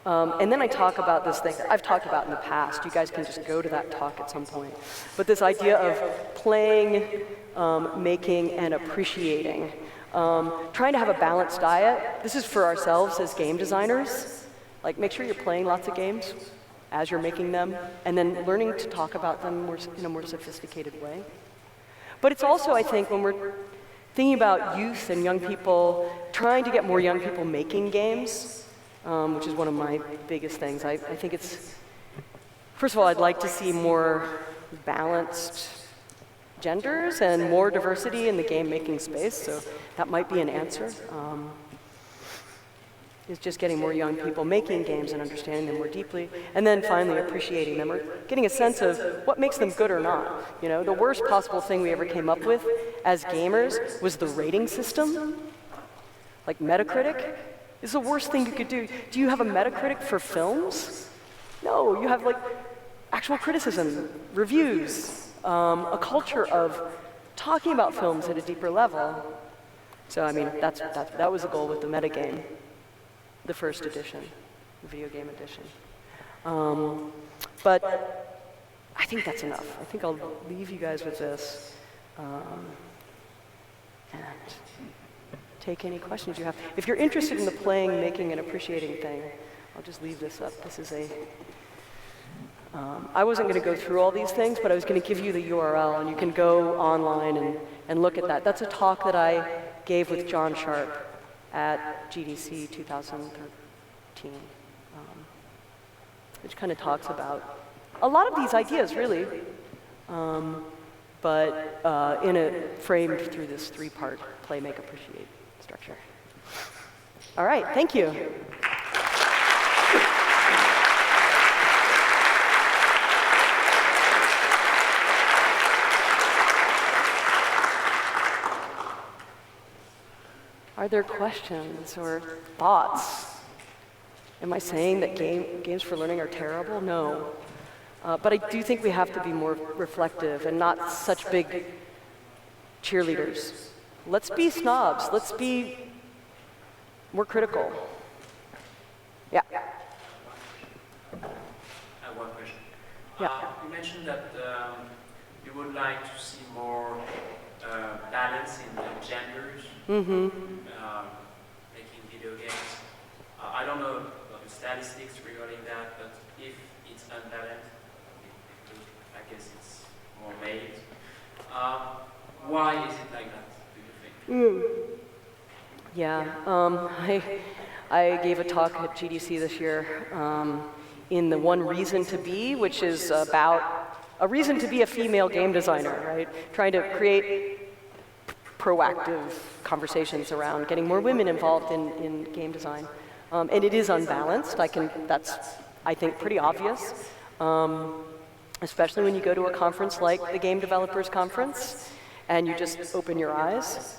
And then I talk about this thing that I've talked about in the past. You guys can just go to that talk at some point. But this idea of playing, making, and appreciating. Trying to have a balanced diet. This is for ourselves as game designers. Like, make sure you're playing lots of games as you're making them, and then learning to talk about them in a more sophisticated way. But it's also, I think, when we're thinking about youth and young people, trying to get more young people making games, which is one of my biggest things. I think it's, first of all, I'd like to see more balanced genders and more diversity in the game-making space, so that might be an answer. Is just getting more young people making games and understanding them more deeply, and then finally appreciating them, or getting a sense of what makes them good or not. The worst possible thing we ever came up with as gamers was the rating system. Like Metacritic is the worst thing you could do. Do you have a Metacritic for films? No, you have like actual criticism, reviews, a culture of talking about films at a deeper level. So I mean, that was the goal with the metagame. The first edition, the video game edition. But I think that's enough. I think I'll leave you guys with this and take any questions you have. If you're interested in the playing, making, and appreciating thing, I'll just leave this up. This is I wasn't going to go through all these things, but I was going to give you the URL, and you can go online and look at that. That's a talk that I gave with John Sharp at GDC 2013, which kind of talks about a lot of these ideas, really, but framed through this three-part play, make, appreciate structure. All right, thank you. Are there questions or thoughts? Am I saying that games for learning are terrible? No. But I do think we have to be more reflective and not such big cheerleaders. Let's be snobs. Let's be more critical. Yeah. I have one question. Yeah. You mentioned that you would like to see more balance in the genders making video games. I don't know about the statistics regarding that, but if it's unbalanced, I guess it's more males. Why is it like that, do you think? Yeah, I gave a talk at GDC this year in the One Reason to Be, which is about a reason to be a female game designer, right? Trying to create proactive conversations around getting more women involved in game design. And it is unbalanced. That's, I think, pretty obvious, especially when you go to a conference like the Game Developers Conference and you just open your eyes.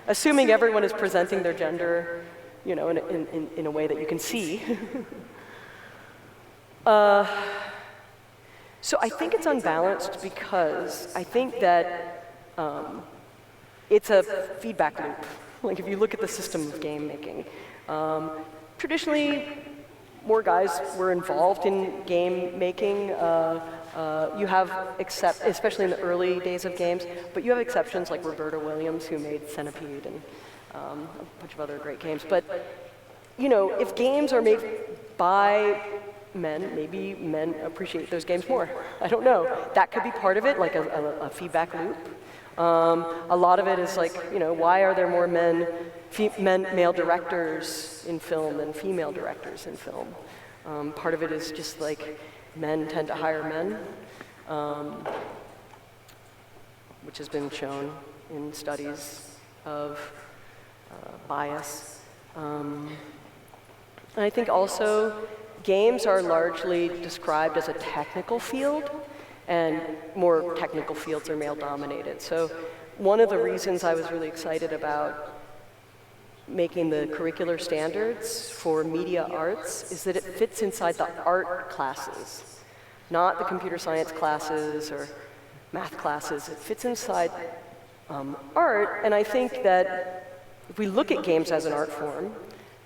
Assuming everyone is presenting their gender, you know, in a way that you can see. So I think it's unbalanced because I think that it's a feedback loop. Like if you look at the system of game making, traditionally more guys were involved in game making. You have, especially in the early days of games, but you have exceptions like Roberta Williams, who made Centipede and a bunch of other great games. But, you know, if games are made by men, maybe men appreciate those games more. I don't know. That could be part of it, like a feedback loop. A lot of it is like, you know, why are there more male directors in film than female directors in film? Part of it is just like, men tend to hire men, which has been shown in studies of bias. And I think also games are largely described as a technical field, and more technical fields are male-dominated. So one of the reasons I was really excited about making the curricular standards for media arts is that it fits inside the art classes, not the computer science classes or math classes. It fits inside art, and I think that if we look at games as an art form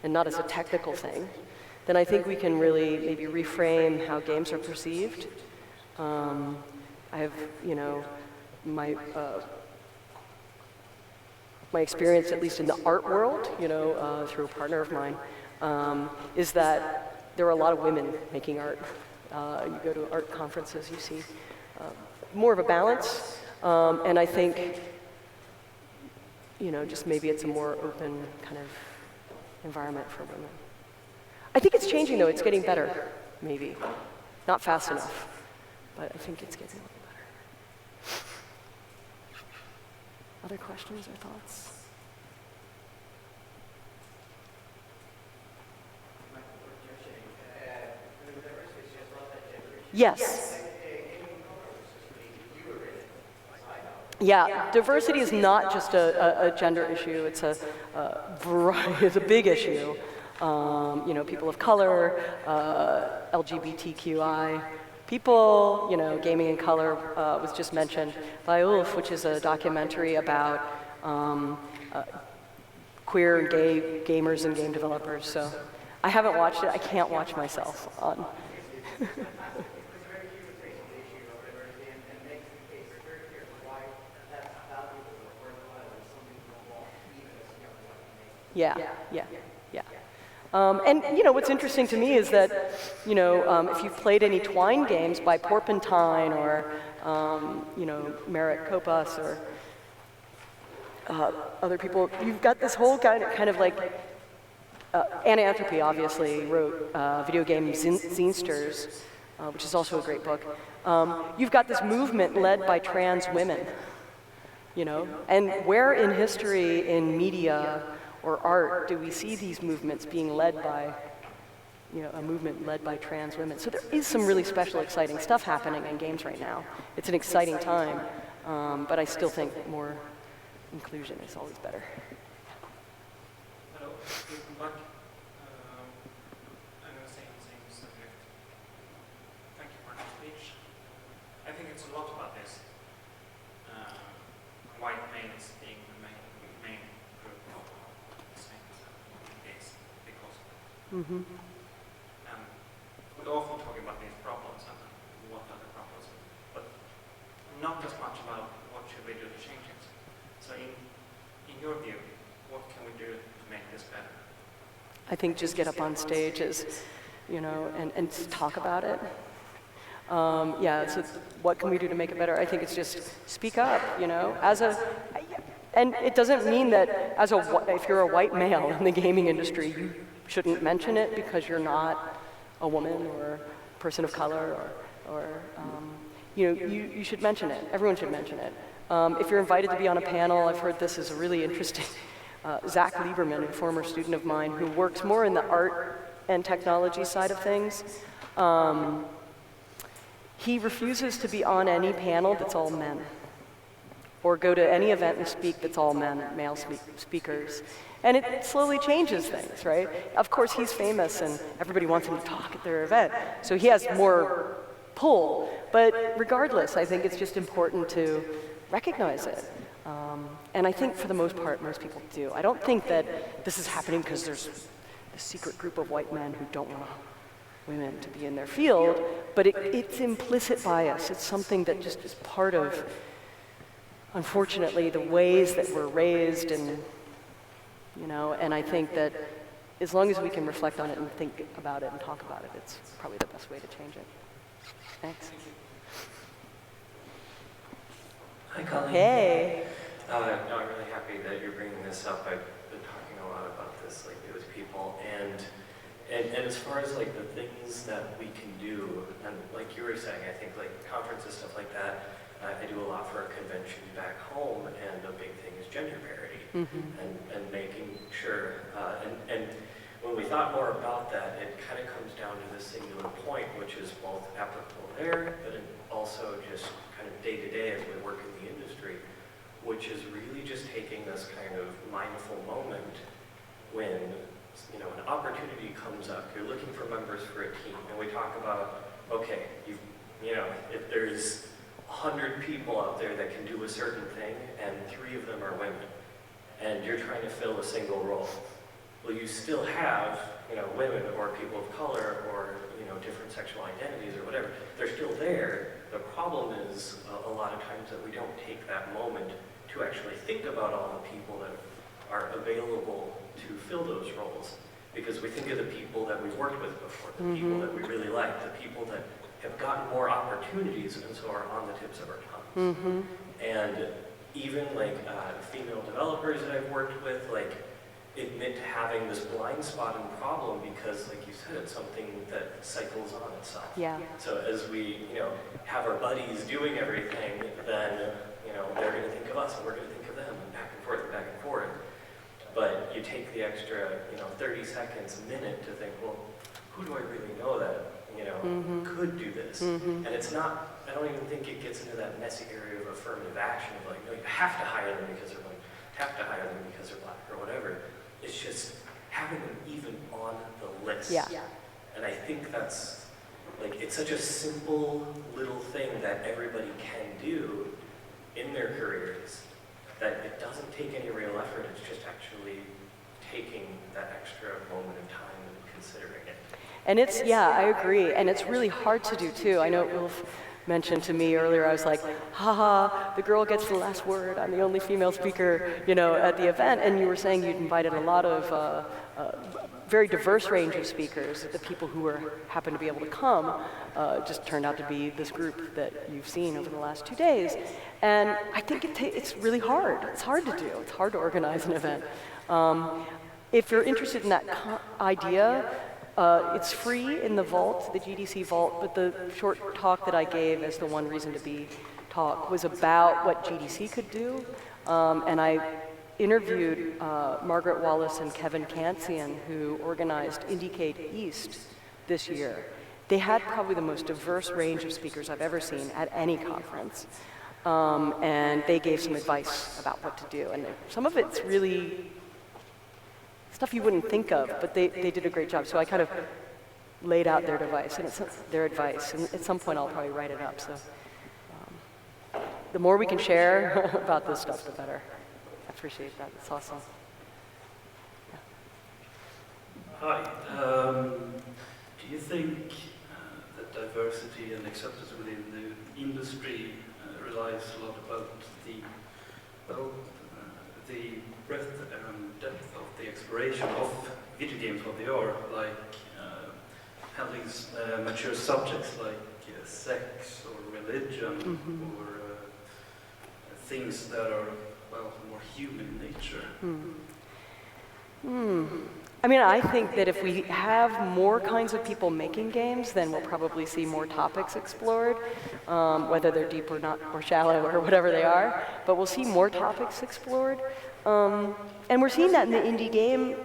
and not as a technical thing, then I think we can really maybe reframe how games are perceived. I have, you know, my experience, at least in the art world, you know, through a partner of mine, is that there are a lot of women making art. You go to art conferences, you see more of a balance, and I think, you know, just maybe it's a more open kind of environment for women. I think it's changing, though. It's getting better, maybe. Not fast enough, but I think it's getting a little better. Other questions or thoughts? Yes. Yeah, diversity is not just a gender issue. It's a variety. It's a big issue. You know, people of color, LGBTQI. People, you know, gaming in color was just mentioned by Ulf, which is a documentary about queer and gay gamers and game developers. So I haven't watched it. I can't watch myself on. Yeah. And, you know, what's interesting to me is that, you know, if you've played any Twine games by Porpentine or, you know, Merritt Kopas or other people, you've got this whole kind of like, Anna Anthropy obviously wrote video game Zinesters, which is also a great book. You've got this movement led by trans women, you know, and where in history, in media, or art, do we see these movements being led by, you know, a movement led by trans women? So there is some really special, exciting stuff happening in games right now. It's an exciting time, but I still think more inclusion is always better. Hello, welcome back. I know same subject. think it's a lot about this. White males being the main group of gays because we often talk about these problems and what are the problems, but not as much about what should we do to change it. So in your view, what can we do to make this better? I think just get up on stage and talk about it. So what can we do to make it better? I think it's just speak up, and it doesn't mean that if you're a white male in the gaming industry, you shouldn't mention it because you're not a woman or a person of color you should mention it. Everyone should mention it. If you're invited to be on a panel, I've heard this is a really interesting, Zach Lieberman, a former student of mine who works more in the art and technology side of things. He refuses to be on any panel that's all men, or go to any event and speak that's all men, male speakers. And it slowly changes things, right? Of course, he's famous and everybody wants him to talk at their event, so he has more pull. But regardless, I think it's just important to recognize it. And I think for the most part, most people do. I don't think that this is happening because there's a secret group of white men who don't want women to be in their field, but it's implicit bias. It's something that just is part of, unfortunately, the ways that we're raised, and I think that as long as we can reflect on it and think about it and talk about it, it's probably the best way to change it. Thanks. Hi, Colleen. Hey. No, I'm really happy that you're bringing this up. I've been talking a lot about this lately with people, and as far as like the things that we can do, and like you were saying, I think like conferences, stuff like that, I do a lot for a convention back home, and a big thing is gender parity, and making sure, and when we thought more about that, it kind of comes down to this singular point, which is both applicable there, but also just kind of day to day as we work in the industry, which is really just taking this kind of mindful moment when an opportunity comes up. You're looking for members for a team, and we talk about, okay, if there's 100 people out there that can do a certain thing, and 3 of them are women, and you're trying to fill a single role. Well, you still have, women or people of color or, different sexual identities or whatever. They're still there. The problem is a lot of times that we don't take that moment to actually think about all the people that are available to fill those roles. Because we think of the people that we've worked with before, the people that we really like, the people that have gotten more opportunities and so are on the tips of our tongues. And even like female developers that I've worked with, admit to having this blind spot and problem because, like you said, it's something that cycles on itself. Yeah. So as we, have our buddies doing everything, then, they're going to think of us and we're going to think of them, and back and forth and back and forth. But you take the extra, 30 seconds, a minute to think, well, who do I really know that, could do this? And it's not, I don't even think it gets into that messy area of affirmative action of like, no, you have to hire them because they're white, have to hire them because they're black or whatever. It's just having them even on the list. Yeah. And I think that's, it's such a simple little thing that everybody can do in their careers that it doesn't take any real effort. It's just actually taking that extra moment of time and considering it. And I agree. And it's really hard to do too. I know Wolf mentioned to me earlier, I was like, haha, the girl gets the last word. I'm the only female speaker, at the event. And you were saying you'd invited a lot of very diverse range of speakers. The people who happened to be able to come just turned out to be this group that you've seen over the last 2 days. And I think it's really hard. It's hard to do. It's hard to organize an event. If you're interested in that idea, it's free in the vault, the GDC vault, but the short talk that I gave as the One Reason to Be talk was about what GDC could do. And I interviewed Margaret Wallace and Kevin Kansian, who organized IndieCade East this year. They had probably the most diverse range of speakers I've ever seen at any conference. And they gave some advice about what to do. And some of it's really stuff you wouldn't think of, but they did a great job. So I kind of laid out their advice, and at some point I'll probably write it up. So the more we can share about this stuff, the better. I appreciate that. It's awesome. Hi. Do you think that diversity and acceptance within the industry relies a lot about the breadth and depth of the exploration of video games, what they are, like handling mature subjects like sex or religion, or things that are, well, more human in nature? I mean, I think that if we have more kinds of people making games, then we'll probably see more topics explored, whether they're deep or not, or shallow, or whatever they are. But we'll see more topics explored. And we're seeing that in the indie game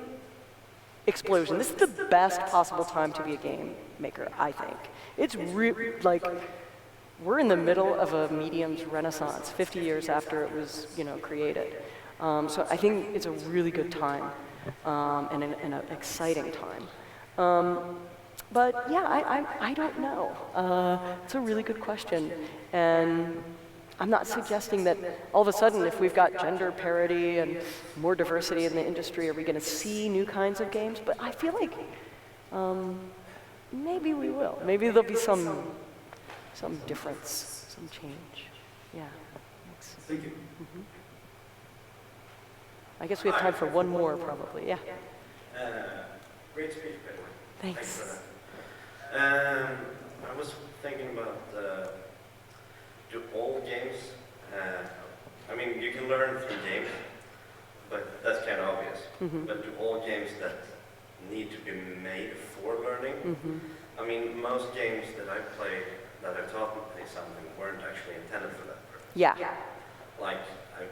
explosion. This is the best possible time to be a game maker, I think. It's like, we're in the middle of a medium's renaissance, 50 years after it was, created. So I think it's a really good time. And an exciting time. But yeah, I don't know. It's a really good question. And I'm not suggesting that all of a sudden, if we've got gender parity and more diversity in the industry, are we going to see new kinds of games? But I feel like maybe we will. Maybe there'll be some difference, some change. Yeah. Thanks. Thank you. I guess we have time for one more, probably. Yeah. Great speech, by the way. Thanks. For that. I was thinking about do all games, I mean, you can learn through games, but that's kind of obvious. But do all games that need to be made for learning? I mean, most games that I played, that I taught me something, weren't actually intended for that purpose. Yeah. Like, I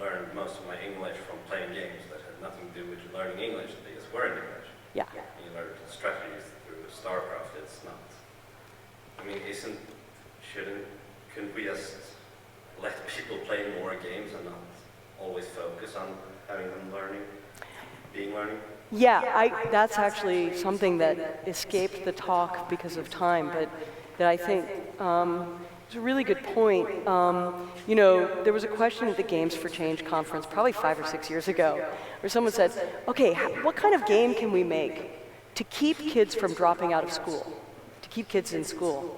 learned most of my English from playing games that had nothing to do with learning English. They just were in English. Yeah. And you learn strategies through StarCraft. It's not. I mean, couldn't we just let people play more games and not always focus on having them being learning? Yeah, that's actually something that escaped the talk because of time, but that I think it's a really good point. There was a question at the Games for Change conference probably 5 or 6 years ago where someone said, okay, what kind of game can we make to keep kids from dropping out of school, to keep kids in school?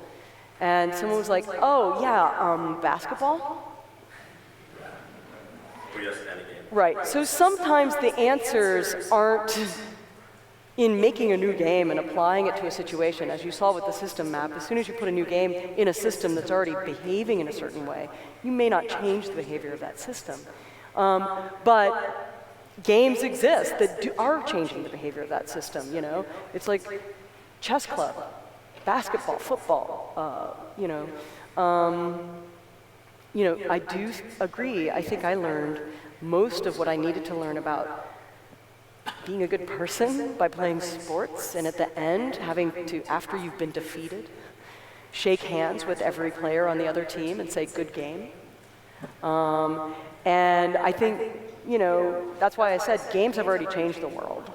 And someone was like, oh, yeah, basketball? Or just any game. Right, so sometimes the answers aren't in making a new game and applying it to a situation. As you saw with the system map, as soon as you put a new game in a system that's already behaving in a certain way, you may not change the behavior of that system. But games exist that are changing the behavior of that system, It's like chess club, basketball, football, I do agree. I think I learned most of what I needed to learn about being a good person by playing sports, and at the end, having to, after you've been defeated, shake hands with every player on the other team and say, good game. And I think, that's why I said games have already changed the world.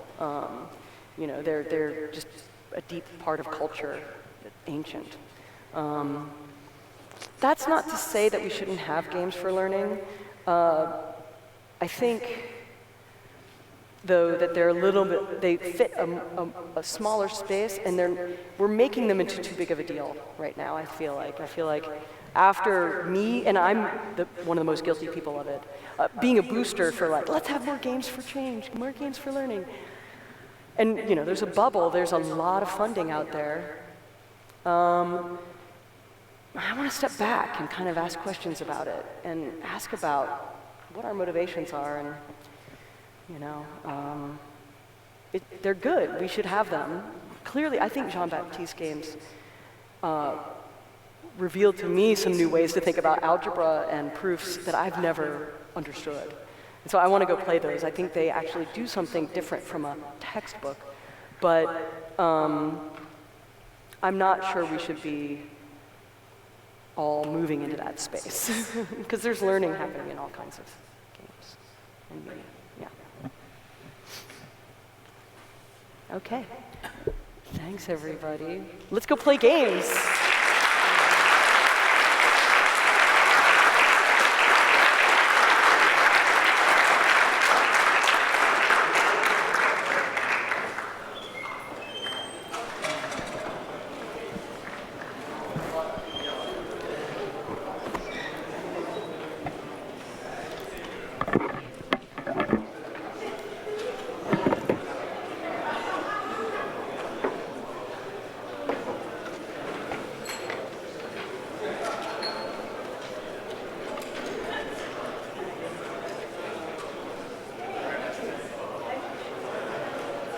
They're just a deep part of culture, ancient. That's not to say that we shouldn't have games for learning. I think, though, that they're they fit a smaller space, and we're making them into too big of a deal right now, I feel like. After me, and I'm one of the most guilty people of it, being a booster for let's have more games for change, more games for learning. And, there's a bubble, there's a lot of funding out there. I want to step back and kind of ask questions about it, and ask about what our motivations are, and they're good. We should have them. Clearly, I think Jean-Baptiste's games revealed to me some new ways to think about algebra and proofs that I've never understood. And so I want to go play those. I think they actually do something different from a textbook, but I'm not sure we should be all moving into that space, because there's learning happening in all kinds of games and media. Yeah. Okay. Thanks, everybody. Let's go play games.